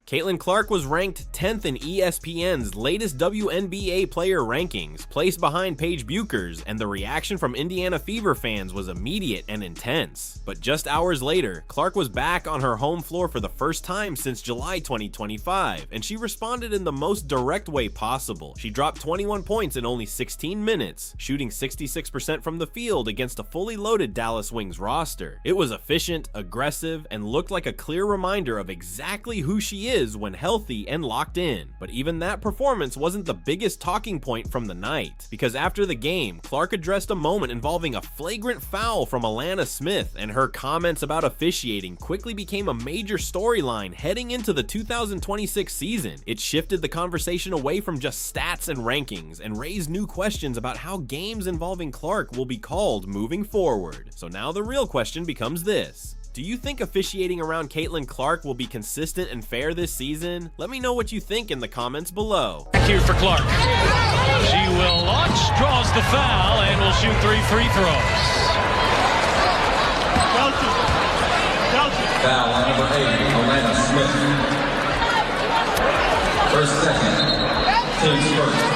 Caitlin Clark was ranked 10th in ESPN's latest WNBA player rankings, placed behind Paige Bueckers, and the reaction from Indiana Fever fans was immediate and intense. But just hours later, Clark was back on her home floor for the first time since July 2025, and she responded in the most direct way possible. She dropped 21 points in only 16 minutes, shooting 66% from the field against a fully loaded Dallas Wings roster. It was efficient, aggressive, and looked like a clear reminder of exactly who she is when healthy and locked in. But even that performance wasn't the biggest talking point from the night, because after the game, Clark addressed a moment involving a flagrant foul from Alana Smith, and her comments about officiating quickly became a major storyline heading into the 2026 season. It shifted the conversation away from just stats and rankings and raised new questions about how games involving Clark will be called moving forward. So now the real question becomes this: do you think officiating around Caitlin Clark will be consistent and fair this season? Let me know what you think in the comments below. Back here for Clark. She will launch, draws the foul, and will shoot 3 free throws. Foul on number 8, Alana Smith. First, second, team's first.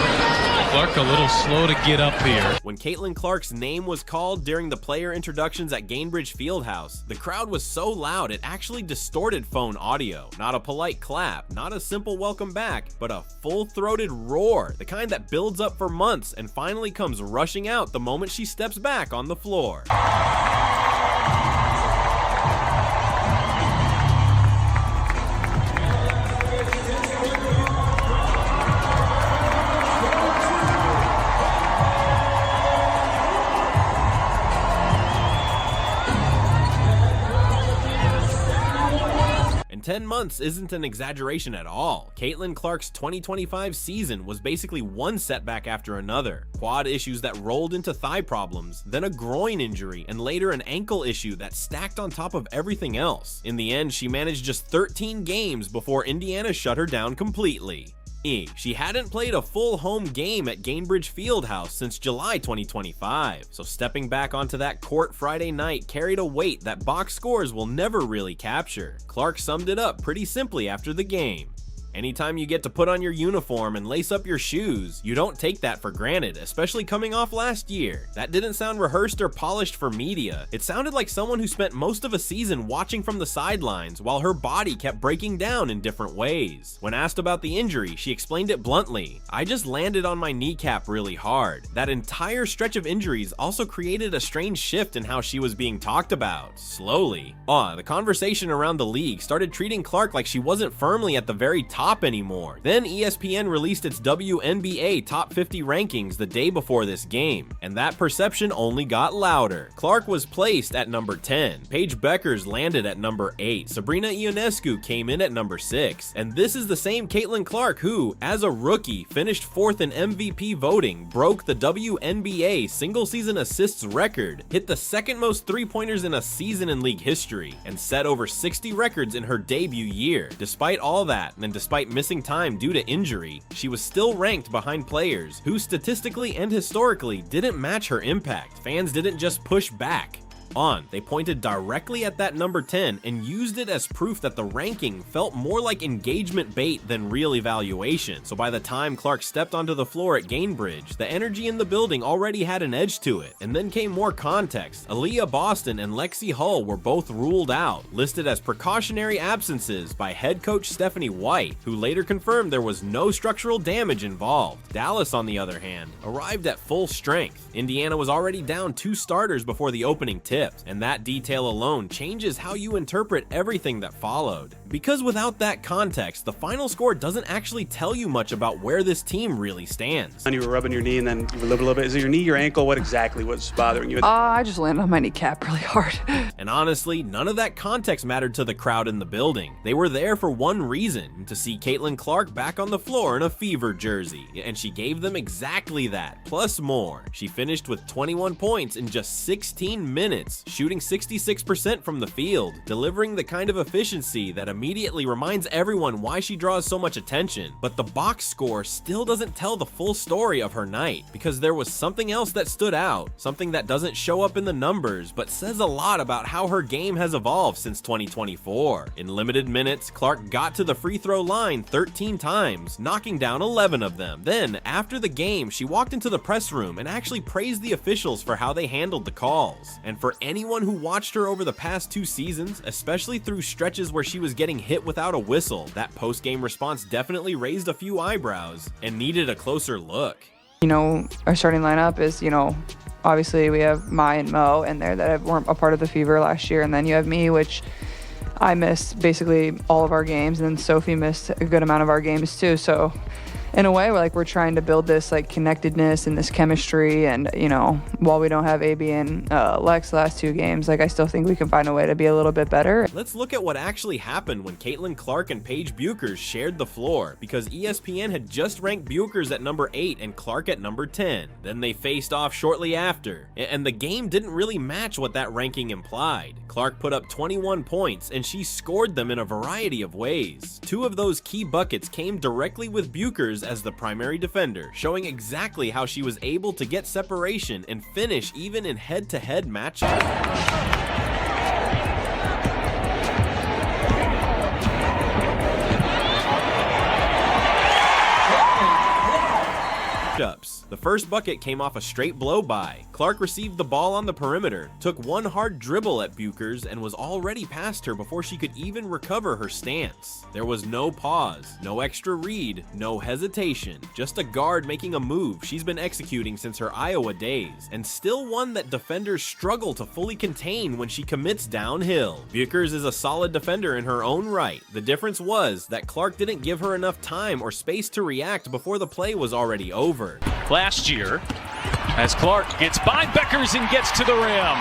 Clark a little slow to get up here. When Caitlin Clark's name was called during the player introductions at Gainbridge Fieldhouse, the crowd was so loud it actually distorted phone audio. Not a polite clap, not a simple welcome back, but a full-throated roar, the kind that builds up for months and finally comes rushing out the moment she steps back on the floor. And 10 months isn't an exaggeration at all. Caitlin Clark's 2025 season was basically one setback after another. Quad issues that rolled into thigh problems, then a groin injury, and later an ankle issue that stacked on top of everything else. In the end, she managed just 13 games before Indiana shut her down completely. She hadn't played a full home game at Gainbridge Fieldhouse since July 2025, so stepping back onto that court Friday night carried a weight that box scores will never really capture. Clark summed it up pretty simply after the game: anytime you get to put on your uniform and lace up your shoes, you don't take that for granted, especially coming off last year. That didn't sound rehearsed or polished for media. It sounded like someone who spent most of a season watching from the sidelines while her body kept breaking down in different ways. When asked about the injury, she explained it bluntly: "I just landed on my kneecap really hard." That entire stretch of injuries also created a strange shift in how she was being talked about. Slowly, the conversation around the league started treating Clark like she wasn't firmly at the very top anymore. Then ESPN released its WNBA top 50 rankings the day before this game, and that perception only got louder. Clark was placed at number 10, Paige Bueckers landed at number 8, Sabrina Ionescu came in at number 6, and this is the same Caitlin Clark who, as a rookie, finished 4th in MVP voting, broke the WNBA single season assists record, hit the second most three-pointers in a season in league history, and set over 60 records in her debut year. Despite all that, and despite missing time due to injury, she was still ranked behind players who statistically and historically didn't match her impact. Fans didn't just push back. They pointed directly at that number 10 and used it as proof that the ranking felt more like engagement bait than real evaluation. So by the time Clark stepped onto the floor at Gainbridge, the energy in the building already had an edge to it. And then came more context. Aaliyah Boston and Lexi Hull were both ruled out, listed as precautionary absences by head coach Stephanie White, who later confirmed there was no structural damage involved. Dallas, on the other hand, arrived at full strength. Indiana was already down 2 starters before the opening tip, and that detail alone changes how you interpret everything that followed. Because without that context, the final score doesn't actually tell you much about where this team really stands. And you were rubbing your knee and then you were a little bit. Is it your knee, your ankle? What exactly was bothering you? I just landed on my kneecap really hard. And honestly, none of that context mattered to the crowd in the building. They were there for one reason: to see Caitlin Clark back on the floor in a Fever jersey. And she gave them exactly that, plus more. She finished with 21 points in just 16 minutes, minutes, shooting 66% from the field, delivering the kind of efficiency that immediately reminds everyone why she draws so much attention. But the box score still doesn't tell the full story of her night, because there was something else that stood out, something that doesn't show up in the numbers but says a lot about how her game has evolved since 2024. In limited minutes, Clark got to the free throw line 13 times, knocking down 11 of them. Then, after the game, she walked into the press room and actually praised the officials for how they handled the calls. And for anyone who watched her over the past 2 seasons, especially through stretches where she was getting hit without a whistle, that post-game response definitely raised a few eyebrows and needed a closer look. You know, our starting lineup is, obviously we have Mai and Mo in there that weren't a part of the Fever last year, and then you have me, which I missed basically all of our games, and then Sophie missed a good amount of our games too. So in a way, we're trying to build this connectedness and this chemistry, and while we don't have AB and Lex the last 2 games, I still think we can find a way to be a little bit better. Let's look at what actually happened when Caitlin Clark and Paige Bueckers shared the floor, because ESPN had just ranked Bueckers at number 8 and Clark at number 10. Then they faced off shortly after, and the game didn't really match what that ranking implied. Clark put up 21 points, and she scored them in a variety of ways. 2 of those key buckets came directly with Bueckers as the primary defender, showing exactly how she was able to get separation and finish even in head-to-head matchups. The first bucket came off a straight blow-by. Clark received the ball on the perimeter, took one hard dribble at Bueckers, and was already past her before she could even recover her stance. There was no pause, no extra read, no hesitation, just a guard making a move she's been executing since her Iowa days, and still one that defenders struggle to fully contain when she commits downhill. Bueckers is a solid defender in her own right. The difference was that Clark didn't give her enough time or space to react before the play was already over. Last year, as Clark gets by Bueckers and gets to the rim.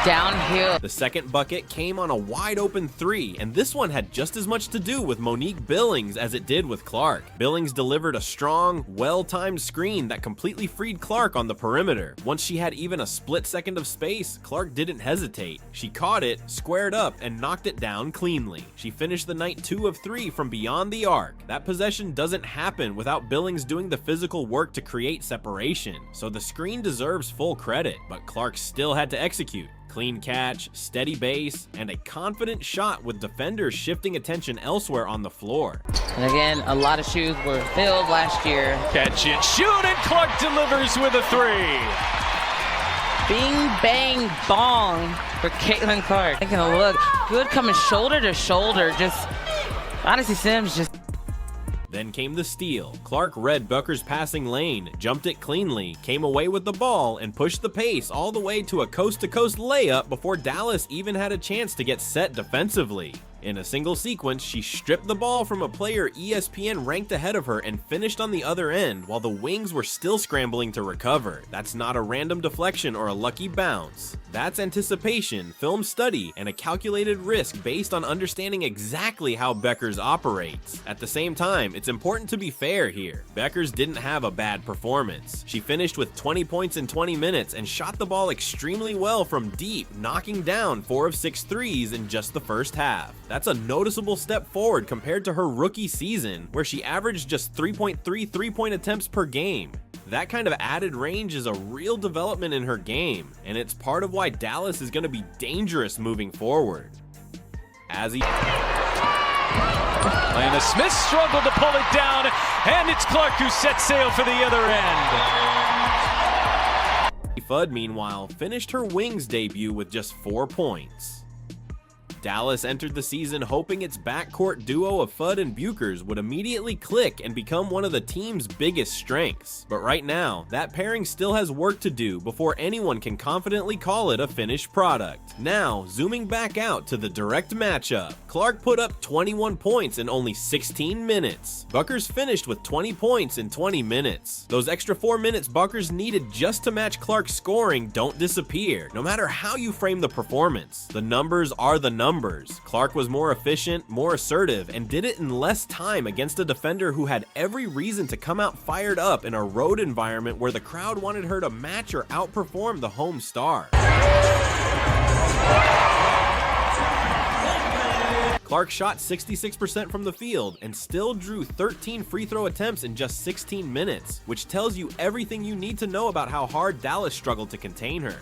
Downhill. The second bucket came on a wide open 3, and this one had just as much to do with Monique Billings as it did with Clark. Billings delivered a strong, well-timed screen that completely freed Clark on the perimeter. Once she had even a split second of space, Clark didn't hesitate. She caught it, squared up, and knocked it down cleanly. She finished the night 2 of 3 from beyond the arc. That possession doesn't happen without Billings doing the physical work to create separation, so the screen deserves full credit, but Clark still had to execute. Clean catch, steady base, and a confident shot with defenders shifting attention elsewhere on the floor. And again, a lot of shoes were filled last year. Catch it, shoot, and Clark delivers with a 3. Bing, bang, bong for Caitlin Clark. Taking a look, good coming shoulder to shoulder. Just, Odyssey Sims just. Then came the steal. Clark read Bueckers' passing lane, jumped it cleanly, came away with the ball, and pushed the pace all the way to a coast-to-coast layup before Dallas even had a chance to get set defensively. In a single sequence, she stripped the ball from a player ESPN ranked ahead of her and finished on the other end while the Wings were still scrambling to recover. That's not a random deflection or a lucky bounce. That's anticipation, film study, and a calculated risk based on understanding exactly how Bueckers operates. At the same time, it's important to be fair here. Bueckers didn't have a bad performance. She finished with 20 points in 20 minutes and shot the ball extremely well from deep, knocking down 4 of 6 threes in just the first half. That's a noticeable step forward compared to her rookie season, where she averaged just 3.3 three-point attempts per game. That kind of added range is a real development in her game, and it's part of why Dallas is going to be dangerous moving forward. Lana Smith struggled to pull it down, and it's Clark who sets sail for the other end. Fudd, meanwhile, finished her Wings debut with just 4 points. Dallas entered the season hoping its backcourt duo of Fudd and Bueckers would immediately click and become one of the team's biggest strengths. But right now, that pairing still has work to do before anyone can confidently call it a finished product. Now, zooming back out to the direct matchup, Clark put up 21 points in only 16 minutes. Bueckers finished with 20 points in 20 minutes. Those extra 4 minutes Bueckers needed just to match Clark's scoring don't disappear, no matter how you frame the performance. The numbers are the numbers. numbers. Clark was more efficient, more assertive, and did it in less time against a defender who had every reason to come out fired up in a road environment where the crowd wanted her to match or outperform the home star. Clark shot 66% from the field and still drew 13 free throw attempts in just 16 minutes, which tells you everything you need to know about how hard Dallas struggled to contain her.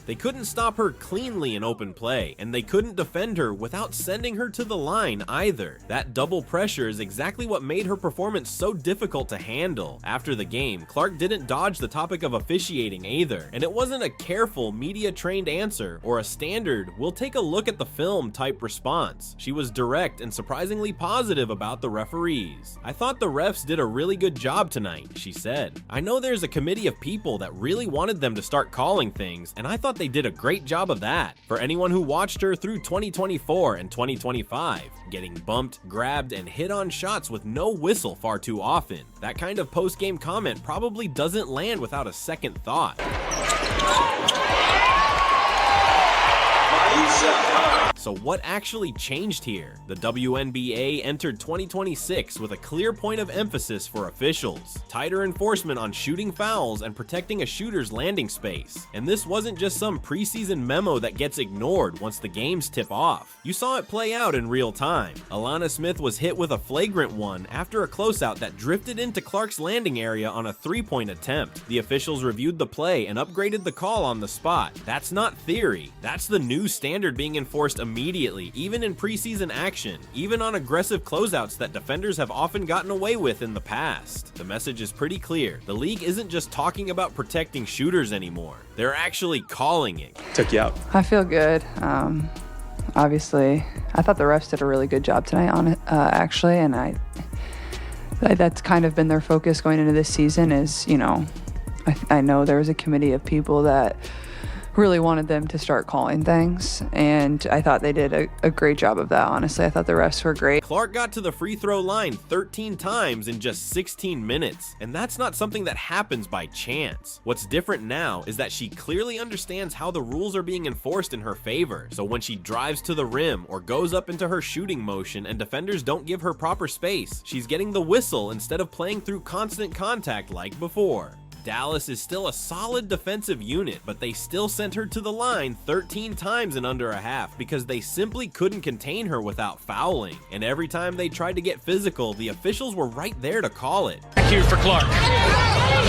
They couldn't stop her cleanly in open play, and they couldn't defend her without sending her to the line either. That double pressure is exactly what made her performance so difficult to handle. After the game, Clark didn't dodge the topic of officiating either, and it wasn't a careful, media-trained answer or a standard "we'll take a look at the film" type response. She was direct and surprisingly positive about the referees. "I thought the refs did a really good job tonight," she said. "I know there's a committee of people that really wanted them to start calling things, and I thought they did a great job of that." For anyone who watched her through 2024 and 2025, getting bumped, grabbed, and hit on shots with no whistle far too often, that kind of post-game comment probably doesn't land without a second thought. So what actually changed here? The WNBA entered 2026 with a clear point of emphasis for officials: tighter enforcement on shooting fouls and protecting a shooter's landing space. And this wasn't just some preseason memo that gets ignored once the games tip off. You saw it play out in real time. Alana Smith was hit with a flagrant one after a closeout that drifted into Clark's landing area on a three-point attempt. The officials reviewed the play and upgraded the call on the spot. That's not theory. That's the new standard being enforced immediately, even in preseason action, even on aggressive closeouts that defenders have often gotten away with in the past. The message is pretty clear. The league isn't just talking about protecting shooters anymore. They're actually calling it. Took you out. I feel good. Obviously, I thought the refs did a really good job tonight on it, actually, and that's kind of been their focus going into this season is, you know, I know there was a committee of people that really wanted them to start calling things, and I thought they did a great job of that, honestly. I thought the refs were great. Clark got to the free throw line 13 times in just 16 minutes, and that's not something that happens by chance. What's different now is that she clearly understands how the rules are being enforced in her favor, so when she drives to the rim or goes up into her shooting motion and defenders don't give her proper space, she's getting the whistle instead of playing through constant contact like before. Dallas is still a solid defensive unit, but they still sent her to the line 13 times in under a half because they simply couldn't contain her without fouling. And every time they tried to get physical, the officials were right there to call it. Here for Clark.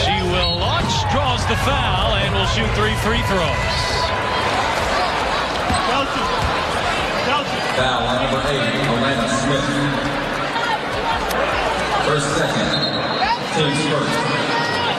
She will launch, draws the foul, and will shoot 3 free throws. Foul on number 8, Alana Smith. First, second. Team's first.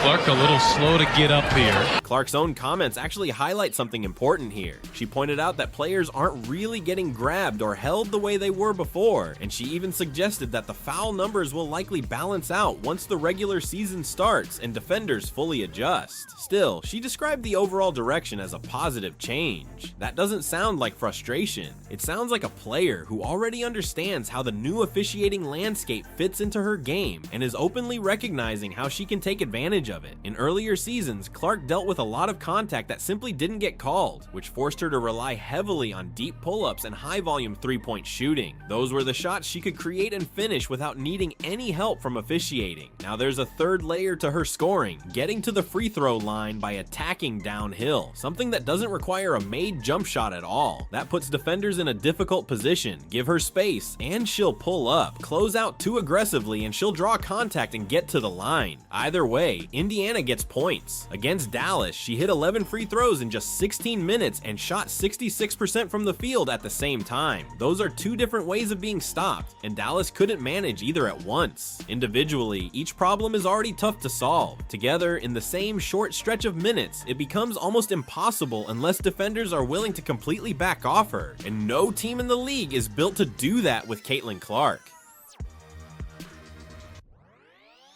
Clark a little slow to get up here. Clark's own comments actually highlight something important here. She pointed out that players aren't really getting grabbed or held the way they were before, and she even suggested that the foul numbers will likely balance out once the regular season starts and defenders fully adjust. Still, she described the overall direction as a positive change. That doesn't sound like frustration. It sounds like a player who already understands how the new officiating landscape fits into her game and is openly recognizing how she can take advantage of it. In earlier seasons, Clark dealt with a lot of contact that simply didn't get called, which forced her to rely heavily on deep pull-ups and high-volume three-point shooting. Those were the shots she could create and finish without needing any help from officiating. Now there's a third layer to her scoring, getting to the free throw line by attacking downhill, something that doesn't require a made jump shot at all. That puts defenders in a difficult position. Give her space, and she'll pull up. Close out too aggressively, and she'll draw contact and get to the line. Either way, Indiana gets points. Against Dallas, she hit 11 free throws in just 16 minutes and shot 66% from the field at the same time. Those are two different ways of being stopped, and Dallas couldn't manage either at once. Individually, each problem is already tough to solve. Together, in the same short stretch of minutes, it becomes almost impossible unless defenders are willing to completely back off her, and no team in the league is built to do that with Caitlin Clark.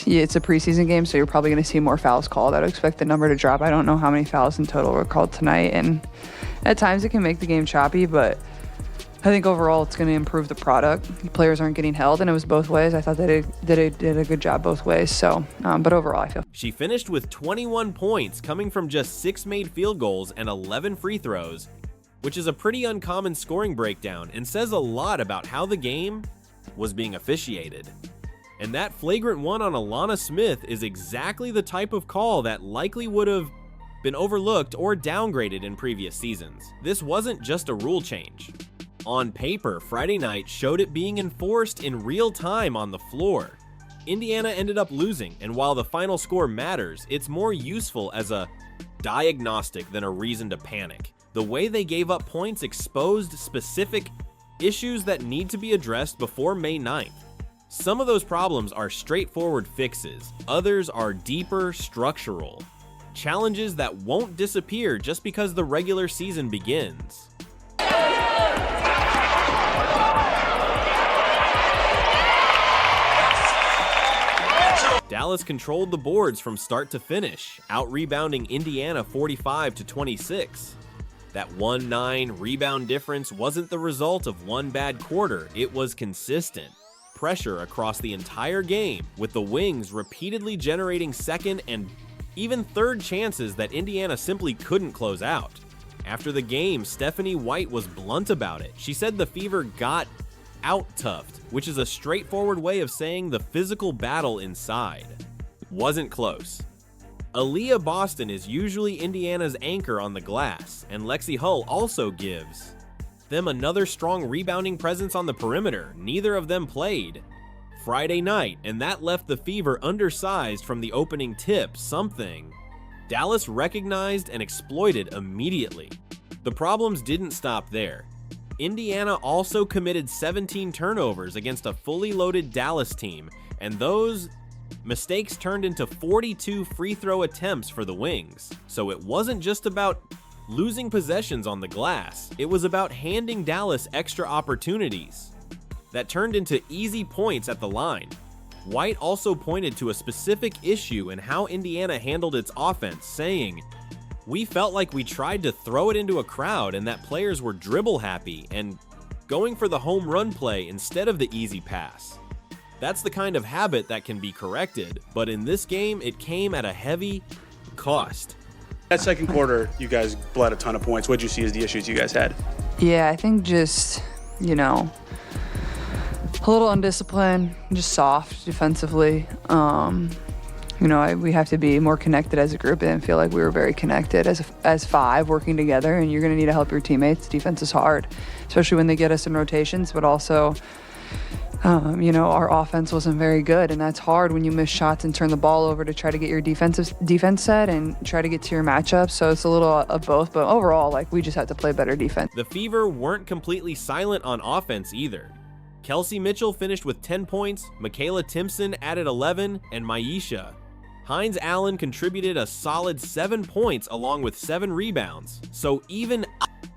Yeah, it's a preseason game, so you're probably going to see more fouls called. I'd expect the number to drop. I don't know how many fouls in total were called tonight, and at times it can make the game choppy, but I think overall it's going to improve the product. The players aren't getting held, and it was both ways. I thought they did a good job both ways. So, but overall, I feel. She finished with 21 points, coming from just 6 made field goals and 11 free throws, which is a pretty uncommon scoring breakdown and says a lot about how the game was being officiated. And that flagrant one on Alana Smith is exactly the type of call that likely would have been overlooked or downgraded in previous seasons. This wasn't just a rule change. On paper, Friday night showed it being enforced in real time on the floor. Indiana ended up losing, and while the final score matters, it's more useful as a diagnostic than a reason to panic. The way they gave up points exposed specific issues that need to be addressed before May 9th. Some of those problems are straightforward fixes, others are deeper, structural challenges that won't disappear just because the regular season begins. Dallas controlled the boards from start to finish, out-rebounding Indiana 45-26. That 1-9 rebound difference wasn't the result of one bad quarter, it was consistent pressure across the entire game, with the Wings repeatedly generating second and even third chances that Indiana simply couldn't close out. After the game, Stephanie White was blunt about it. She said the Fever got out-toughed, which is a straightforward way of saying the physical battle inside wasn't close. Aaliyah Boston is usually Indiana's anchor on the glass, and Lexi Hull also gives them another strong rebounding presence on the perimeter. Neither of them played Friday night, and that left the Fever undersized from the opening tip, something Dallas recognized and exploited immediately. The problems didn't stop there. Indiana also committed 17 turnovers against a fully loaded Dallas team, and those mistakes turned into 42 free throw attempts for the Wings. So it wasn't just about losing possessions on the glass, it was about handing Dallas extra opportunities that turned into easy points at the line. White also pointed to a specific issue in how Indiana handled its offense, saying, "We felt like we tried to throw it into a crowd and that players were dribble happy and going for the home run play instead of the easy pass. That's the kind of habit that can be corrected, but in this game, it came at a heavy cost." That second quarter, you guys bled a ton of points. What did you see as the issues you guys had? Yeah, I think just, a little undisciplined, just soft defensively. We have to be more connected as a group. I didn't feel like we were very connected as five working together, and you're going to need to help your teammates. Defense is hard, especially when they get us in rotations, but also, our offense wasn't very good, and that's hard when you miss shots and turn the ball over to try to get your defense set and try to get to your matchup. So it's a little of both, but overall, we just have to play better defense. The Fever weren't completely silent on offense either. Kelsey Mitchell finished with 10 points, Michaela Timpson added 11, and Maisha Hines Allen contributed a solid 7 points along with 7 rebounds. So even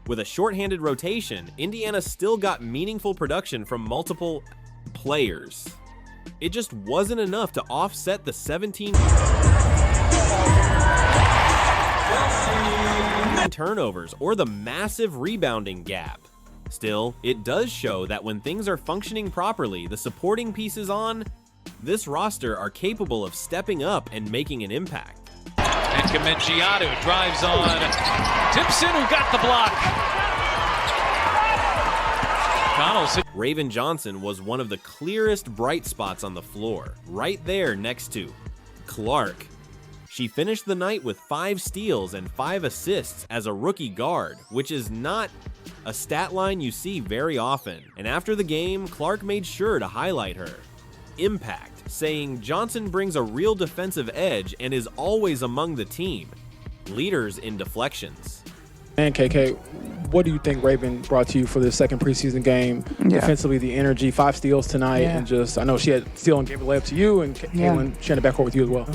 with a shorthanded rotation, Indiana still got meaningful production from multiple players. It just wasn't enough to offset the 17 turnovers or the massive rebounding gap. Still, it does show that when things are functioning properly, the supporting pieces on this roster are capable of stepping up and making an impact. And Kamenciano drives on Timpson, who got the block. Raven Johnson was one of the clearest bright spots on the floor, right there next to Clark. She finished the night with 5 steals and 5 assists as a rookie guard, which is not a stat line you see very often. And after the game, Clark made sure to highlight her impact, saying Johnson brings a real defensive edge and is always among the team leaders in deflections. And KK, what do you think Raven brought to you for this second preseason game? Yeah. Defensively, the energy, 5 steals tonight, and just, I know she had steal and gave a layup to you, and Caitlin, she had a backcourt with you as well.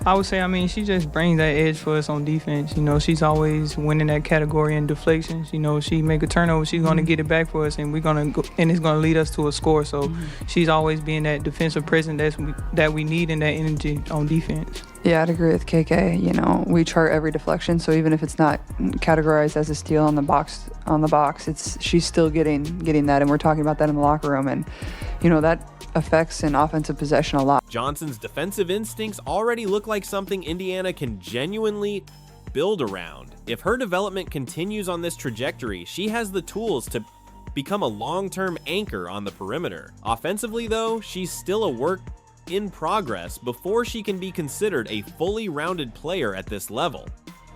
I would say, she just brings that edge for us on defense. She's always winning that category in deflections. She make a turnover, she's going to get it back for us, and we're going to go, and it's going to lead us to a score. So she's always being that defensive presence that we need and that energy on defense. Yeah, I'd agree with KK. You know, we chart every deflection, so even if it's not categorized as a steal on the box, she's still getting that, and we're talking about that in the locker room, and you know that affects an offensive possession a lot. Johnson's defensive instincts already look like something Indiana can genuinely build around. If her development continues on this trajectory, she has the tools to become a long-term anchor on the perimeter. Offensively, though, she's still a work in progress before she can be considered a fully rounded player at this level.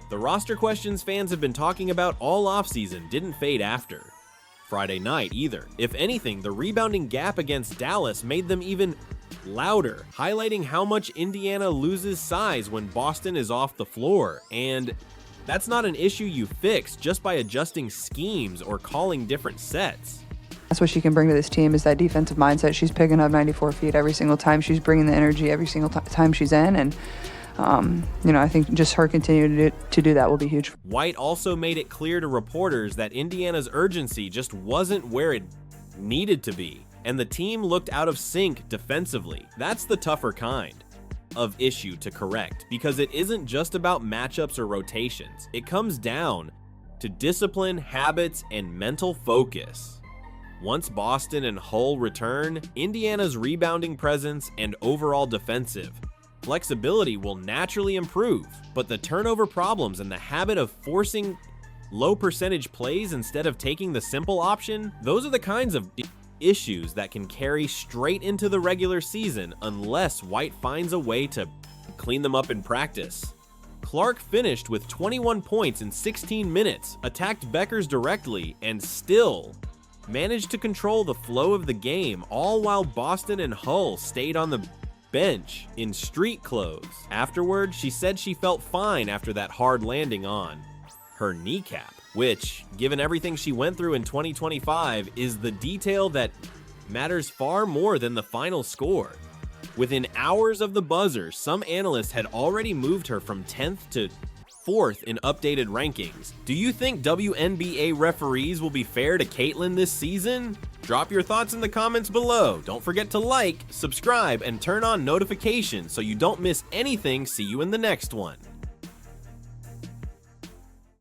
The roster questions fans have been talking about all offseason didn't fade after Friday night either. If anything, the rebounding gap against Dallas made them even louder, highlighting how much Indiana loses size when Boston is off the floor. And that's not an issue you fix just by adjusting schemes or calling different sets. That's what she can bring to this team, is that defensive mindset. She's picking up 94 feet every single time. She's bringing the energy every single time she's in. And, you know, I think just her continuing to do that will be huge. White also made it clear to reporters that Indiana's urgency just wasn't where it needed to be, and the team looked out of sync defensively. That's the tougher kind of issue to correct, because it isn't just about matchups or rotations. It comes down to discipline, habits, and mental focus. Once Boston and Hull return, Indiana's rebounding presence and overall defensive flexibility will naturally improve, but the turnover problems and the habit of forcing low percentage plays instead of taking the simple option, those are the kinds of issues that can carry straight into the regular season unless White finds a way to clean them up in practice. Clark finished with 21 points in 16 minutes, attacked Bueckers directly, and still managed to control the flow of the game, all while Boston and Hull stayed on the bench in street clothes. Afterward, she said she felt fine after that hard landing on her kneecap, which, given everything she went through in 2025, is the detail that matters far more than the final score. Within hours of the buzzer, some analysts had already moved her from 10th to 4th in updated rankings. Do you think WNBA referees will be fair to Caitlin this season? Drop your thoughts in the comments below. Don't forget to like, subscribe, and turn on notifications so you don't miss anything. See you in the next one.